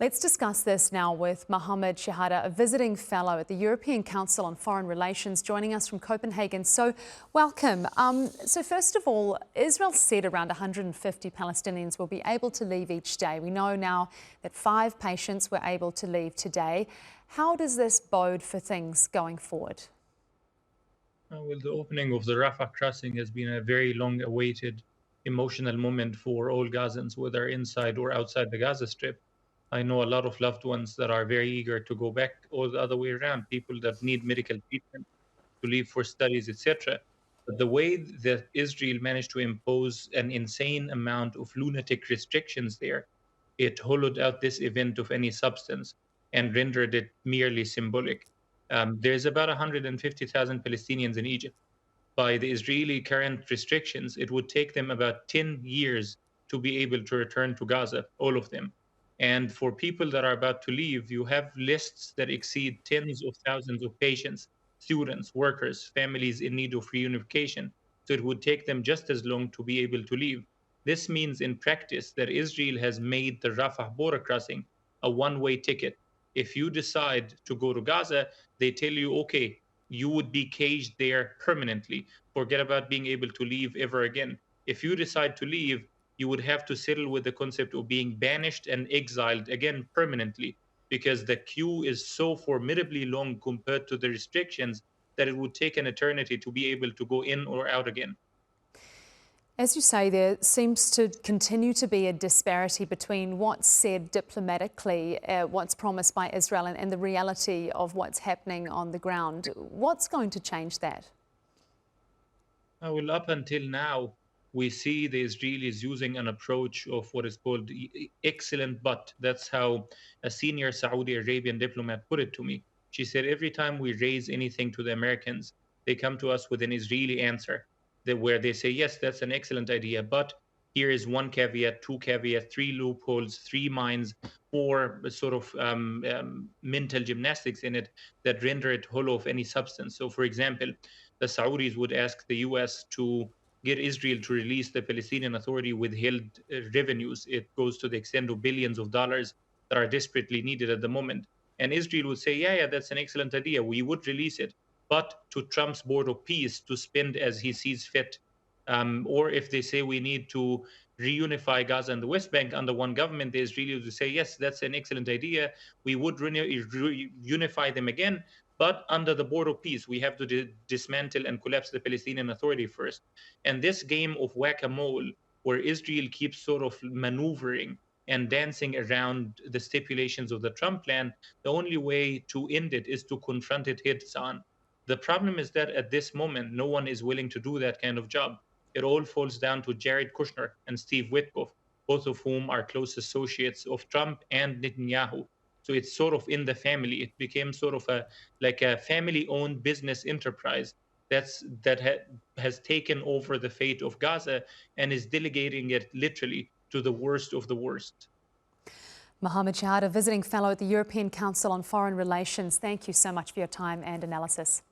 Let's discuss this now with Mohammed Shehada, a visiting fellow at the European Council on Foreign Relations, joining us from Copenhagen. So welcome. So first of all, Israel said around 150 Palestinians will be able to leave each day. We know now that 5 patients were able to leave today. How does this bode for things going forward? Well, the opening of the Rafah crossing has been a very long-awaited emotional moment for all Gazans, whether inside or outside the Gaza Strip. I know a lot of loved ones that are very eager to go back, or the other way around, people that need medical treatment to leave for studies, etc. But the way that Israel managed to impose an insane amount of lunatic restrictions there, it hollowed out this event of any substance and rendered it merely symbolic. There's about 150,000 Palestinians in Egypt. By the Israeli current restrictions, it would take them about 10 years to be able to return to Gaza, all of them. And for people that are about to leave, you have lists that exceed tens of thousands of patients, students, workers, families in need of reunification. So it would take them just as long to be able to leave. This means in practice that Israel has made the Rafah border crossing a one-way ticket. If you decide to go to Gaza, they tell you, okay, you would be caged there permanently. Forget about being able to leave ever again. If you decide to leave, you would have to settle with the concept of being banished and exiled again permanently, because the queue is so formidably long compared to the restrictions that it would take an eternity to be able to go in or out again. As you say, there seems to continue to be a disparity between what's said diplomatically, what's promised by Israel, and the reality of what's happening on the ground. What's going to change that? Well, up until now, we see the Israelis using an approach of what is called excellent but. That's how a senior Saudi Arabian diplomat put it to me. She said, every time we raise anything to the Americans, they come to us with an Israeli answer where they say, yes, that's an excellent idea, but here is one caveat, two caveats, 3 loopholes, 3 mines, 4 sort of mental gymnastics in it that render it hollow of any substance. So, for example, the Saudis would ask the US to get Israel to release the Palestinian Authority withheld revenues. It goes to the extent of billions of dollars that are desperately needed at the moment. And Israel would say, yeah, that's an excellent idea. We would release it, but to Trump's board of peace to spend as he sees fit. Or if they say we need to reunify Gaza and the West Bank under one government, the Israelis would say, yes, that's an excellent idea. We would reunify them again, but under the board of peace. We have to dismantle and collapse the Palestinian Authority first. And this game of whack-a-mole, where Israel keeps sort of maneuvering and dancing around the stipulations of the Trump plan, the only way to end it is to confront it heads on. The problem is that at this moment, no one is willing to do that kind of job. It all falls down to Jared Kushner and Steve Witkoff, both of whom are close associates of Trump and Netanyahu. So it's sort of in the family. It became sort of a family-owned business enterprise has taken over the fate of Gaza and is delegating it literally to the worst of the worst. Mohammed Shehada, visiting fellow at the European Council on Foreign Relations. Thank you so much for your time and analysis.